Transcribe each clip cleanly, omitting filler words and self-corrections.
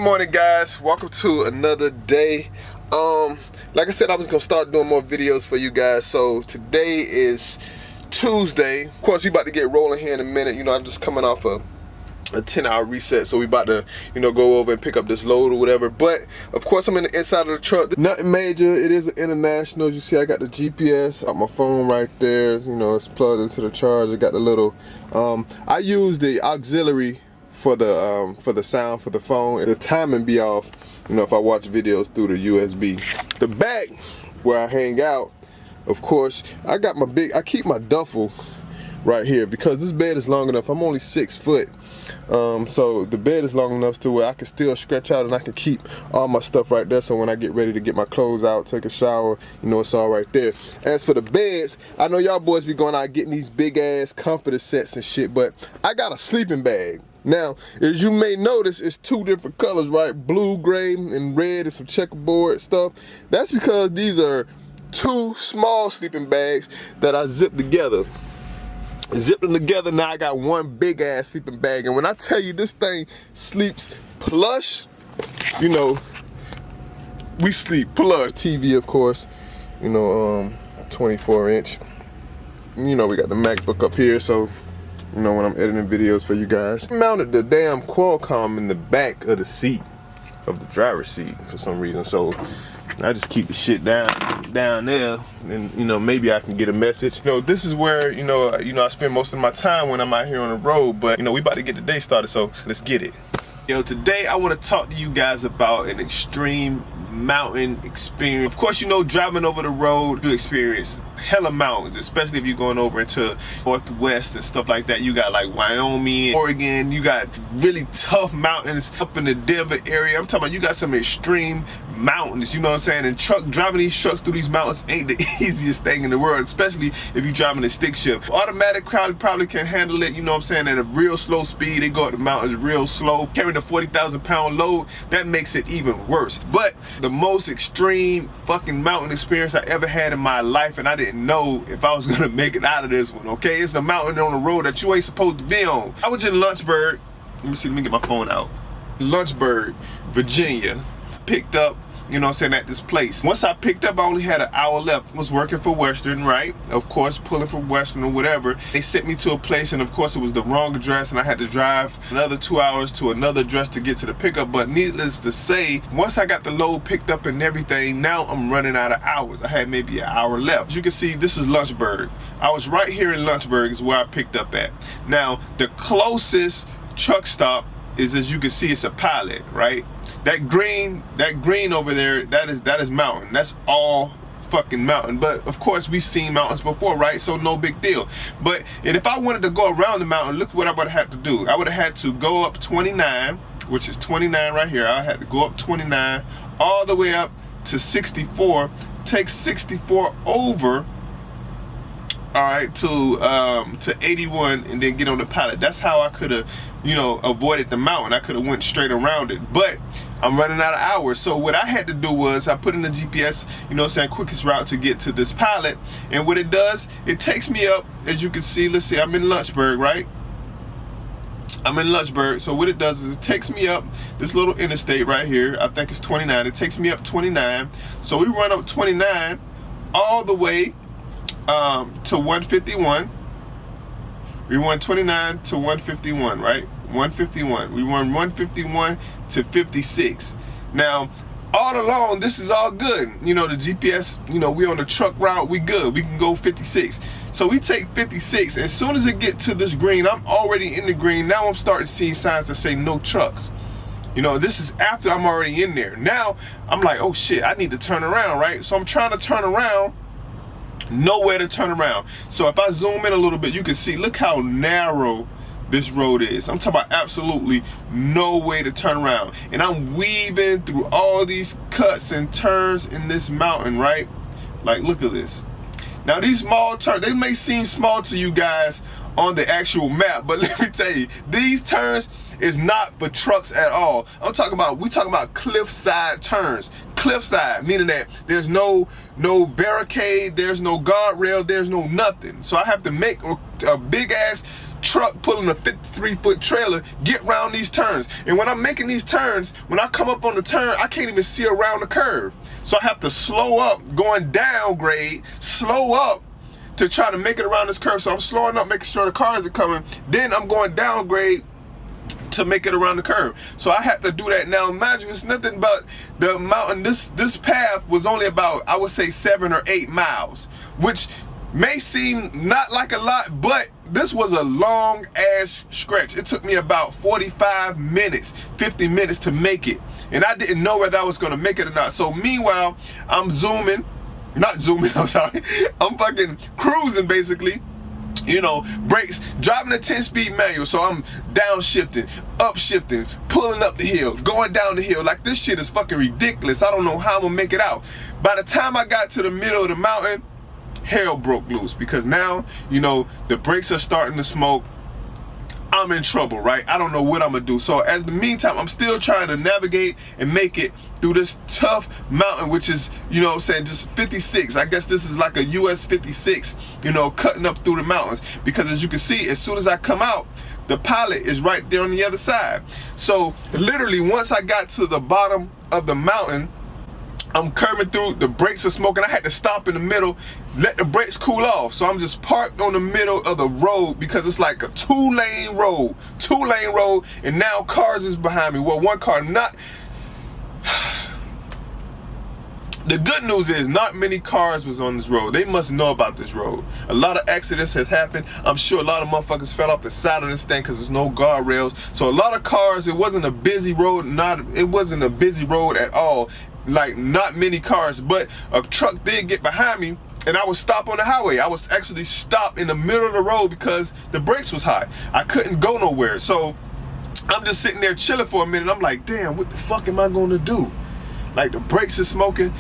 morning, guys. Welcome to another day. Like I said, I was gonna start doing more videos for you guys. So today is Tuesday. Of course, we about to get rolling here in a minute. You know, I'm just coming off a 10-hour reset, so we about to, go over and pick up this load or whatever. But of course, I'm in the inside of the truck. Nothing major. It is an international. As you see, I got the GPS on my phone right there. It's plugged into the charger. Got the little. I use the auxiliary for the sound for the phone. The timing be off, if I watch videos through the USB. The back where I hang out, of course, I keep my duffel right here because this bed is long enough. I'm only 6 foot, so the bed is long enough to where I can still stretch out and I can keep all my stuff right there. So when I get ready to get my clothes out, take a shower, it's all right there. As for the beds, I know y'all boys be going out getting these big ass comforter sets and shit, but I got a sleeping bag. Now, as you may notice, it's 2 different colors, right? Blue, gray, and red, and some checkerboard stuff. That's because these are 2 small sleeping bags that I zipped together. Zipped them together, now I got 1 big ass sleeping bag. And when I tell you this thing sleeps plush, we sleep plush. TV, of course, 24 inch. We got the MacBook up here, so when I'm editing videos for you guys. I mounted the damn Qualcomm in the back of the seat, of the driver's seat for some reason. So I just keep the shit down there, and maybe I can get a message. This is where I spend most of my time when I'm out here on the road. But we about to get the day started, so let's get it. Today I want to talk to you guys about an extreme mountain experience. Of course, driving over the road, you experience hella mountains, especially if you're going over into Northwest and stuff like that. You got like Wyoming, Oregon, you got really tough mountains up in the Denver area. I'm talking about you got some extreme mountains, you know what I'm saying? And driving these trucks through these mountains ain't the easiest thing in the world, especially if you're driving a stick shift. Automatic probably can handle it, at a real slow speed. They go up the mountains real slow. Carrying a 40,000-pound load, that makes it even worse. But the most extreme fucking mountain experience I ever had in my life, and I didn't know if I was gonna make it out of this one, okay? It's the mountain on the road that you ain't supposed to be on. I was in Lynchburg. Let me get my phone out. Lynchburg, Virginia. Picked up, at this place. Once I picked up, I only had an hour left. I was working for Western, right? Of course, pulling from Western or whatever. They sent me to a place, and of course, it was the wrong address, and I had to drive another 2 hours to another address to get to the pickup. But needless to say, once I got the load picked up and everything, now I'm running out of hours. I had maybe an hour left. As you can see, this is Lynchburg. I was right here in Lynchburg is where I picked up at. Now, the closest truck stop is, as you can see, it's a Pilot, right? That green over there, that is mountain. That's all fucking mountain. But of course, we've seen mountains before, right? So no big deal. But and if I wanted to go around the mountain, look what I would have had to do. I would have had to go up 29, which is 29 right here. I had to go up 29 all the way up to 64, take 64 over, all right, to 81, and then get on the Pilot. That's how I could have, avoided the mountain. I could have went straight around it, but I'm running out of hours. So what I had to do was I put in the GPS, quickest route to get to this Pilot. And what it does, it takes me up, as you can see, let's see, I'm in Lynchburg, right? I'm in Lynchburg. So what it does is it takes me up this little interstate right here. I think it's 29. It takes me up 29. So we run up 29 all the way to 151. We run 29 to 151, right? 151. We run 151 to 56. Now, all along, this is all good. The GPS, we on the truck route, we good. We can go 56. So we take 56. As soon as it get to this green, I'm already in the green. Now I'm starting to see signs that say no trucks. This is after I'm already in there. Now, I'm like, oh shit, I need to turn around, right? So I'm trying to turn around. Nowhere to turn around. So if I zoom in a little bit, you can see, look how narrow this road is. I'm talking about absolutely no way to turn around. And I'm weaving through all these cuts and turns in this mountain, right? Like, look at this. Now, these small turns, they may seem small to you guys on the actual map, but let me tell you, these turns is not for trucks at all. we talking about cliffside turns. Cliffside, meaning that there's no barricade, there's no guardrail, there's no nothing. So I have to make a big ass truck pulling a 53-foot trailer get around these turns. And when I'm making these turns, when I come up on the turn, I can't even see around the curve. So I have to slow up, going downgrade, slow up to try to make it around this curve. So I'm slowing up, making sure the cars are coming. Then I'm going downgrade to make it around the curve. So I have to do that. Now imagine it's nothing but the mountain. This path was only about, I would say, 7 or 8 miles, which may seem not like a lot, but this was a long ass stretch. It took me about 45 minutes, 50 minutes to make it. And I didn't know whether I was gonna make it or not. So meanwhile, I'm I'm fucking cruising basically. You know, brakes, driving a 10-speed manual, so I'm downshifting, upshifting, pulling up the hill, going down the hill. Like, this shit is fucking ridiculous. I don't know how I'm gonna make it out. By the time I got to the middle of the mountain, hell broke loose, because now, you know, the brakes are starting to smoke. I'm in trouble, right? I don't know what I'm gonna do. So as the meantime, I'm still trying to navigate and make it through this tough mountain, which is, you know what I'm saying, just 56. I guess this is like a US 56, you know, cutting up through the mountains. Because as you can see, as soon as I come out, the pilot is right there on the other side. So literally, once I got to the bottom of the mountain, I'm curving through, the brakes are smoking. I had to stop in the middle, let the brakes cool off. So I'm just parked on the middle of the road because it's like a two-lane road, and now cars is behind me. Well, one car not. The good news is not many cars was on this road. They must know about this road. A lot of accidents has happened. I'm sure a lot of motherfuckers fell off the side of this thing because there's no guardrails. So a lot of cars, it wasn't a busy road, it wasn't a busy road at all. Like, not many cars, but a truck did get behind me and I was stopped on the highway. I was actually stopped in the middle of the road because the brakes was high. I couldn't go nowhere. So I'm just sitting there chilling for a minute. I'm like, damn, what the fuck am I gonna do? Like, the brakes are smoking.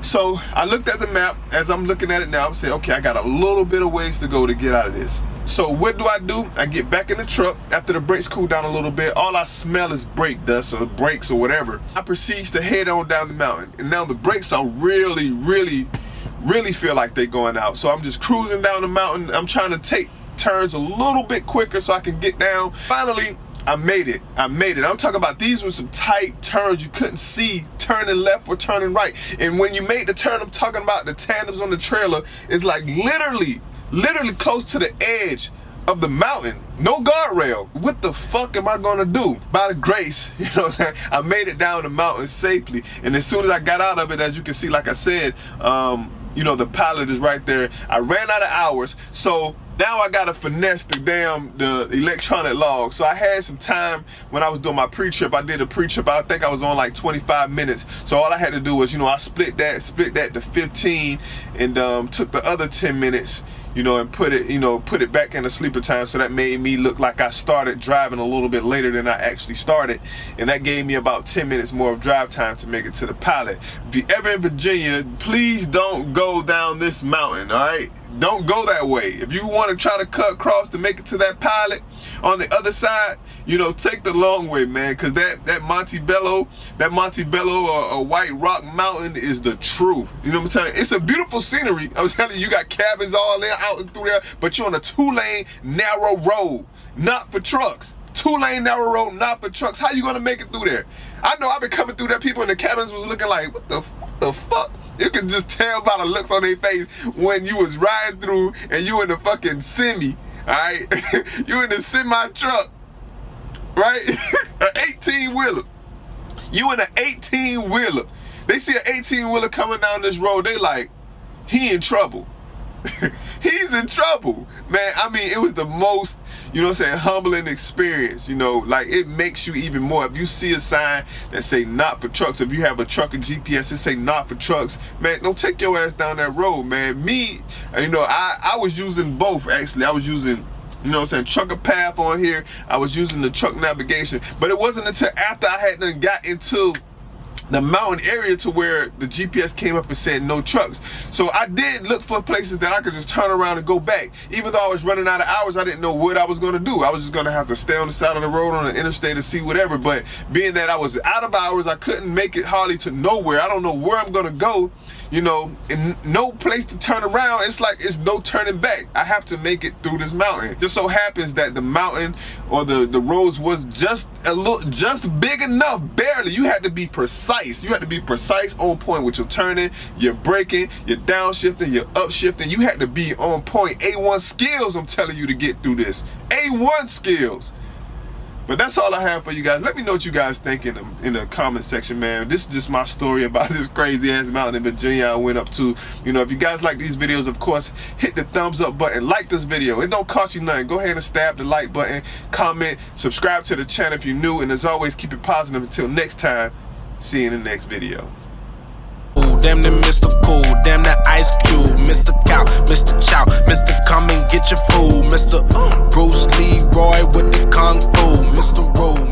So I looked at the map. As I'm looking at it now, I'm saying, okay, I got a little bit of ways to go to get out of this. So what do? I get back in the truck after the brakes cool down a little bit. All I smell is brake dust or brakes or whatever. I proceed to head on down the mountain. And now the brakes are really feel like they're going out. So I'm just cruising down the mountain. I'm trying to take turns a little bit quicker so I can get down. Finally, I made it. I'm talking about, these were some tight turns. You couldn't see turning left or turning right. And when you made the turn, I'm talking about the tandems on the trailer, it's like literally close to the edge of the mountain. No guardrail. What the fuck am I gonna do? By the grace, you know what I'm saying, I made it down the mountain safely. And as soon as I got out of it, as you can see, like I said, you know, the pilot is right there. I ran out of hours, so now I gotta finesse the electronic log. So I had some time when I was doing my pre-trip. I did a pre-trip, I think I was on like 25 minutes. So all I had to do was, you know, I split that to 15 and took the other 10 minutes, you know, and put it back in the sleeper time. So that made me look like I started driving a little bit later than I actually started. And that gave me about 10 minutes more of drive time to make it to the pilot. If you're ever in Virginia, please don't go down this mountain, all right? Don't go that way. If you want to try to cut across to make it to that pilot on the other side, you know, take the long way, man, because that Montebello or White Rock Mountain is the truth. You know what I'm telling you? It's a beautiful scenery. I was telling you, you got cabins all there out and through there, but you're on a 2-lane narrow road, not for trucks. 2-lane narrow road, not for trucks. How you gonna make it through there? I know I've been coming through there. People in the cabins was looking like, what the fuck? You can just tell by the looks on their face when you was riding through and you in the fucking semi, alright? You in the semi truck, right? An 18-wheeler. You in an 18-wheeler. They see an 18-wheeler coming down this road, they like, he in trouble. He's in trouble, man. I mean, it was the most, you know what I'm saying, humbling experience. You know, like, it makes you even more. If you see a sign that say not for trucks, if you have a truck and GPS that say not for trucks, man, don't take your ass down that road, man. Me, you know, I was using both, actually. I was using, you know what I'm saying, Trucker Path on here. I was using the truck navigation, but it wasn't until after I had done got into the mountain area to where the GPS came up and said no trucks. So I did look for places that I could just turn around and go back. Even though I was running out of hours, I didn't know what I was going to do. I was just going to have to stay on the side of the road on the interstate and see whatever. But being that I was out of hours, I couldn't make it hardly to nowhere. I don't know where I'm going to go, you know, and no place to turn around. It's like it's no turning back. I have to make it through this mountain. Just so happens that the mountain or the roads was just big enough, barely. You had to be precise. You had to be precise, on point with your turning, your braking, your downshifting, your upshifting. You had to be on point. A1 skills, I'm telling you, to get through this. A1 skills. But that's all I have for you guys. Let me know what you guys think in the comment section, man. This is just my story about this crazy ass mountain in Virginia I went up to. You know, if you guys like these videos, of course, hit the thumbs up button. Like this video. It don't cost you nothing. Go ahead and stab the like button. Comment. Subscribe to the channel if you're new. And as always, keep it positive. Until next time, see you in the next video. Ooh, damn the Mr. Cool, damn that Ice Cube, Mr. Cow, Mr. Chow, Mr. Come and get your food, Mr. Bruce Leroy with the Kung Fu, Mr. Rule.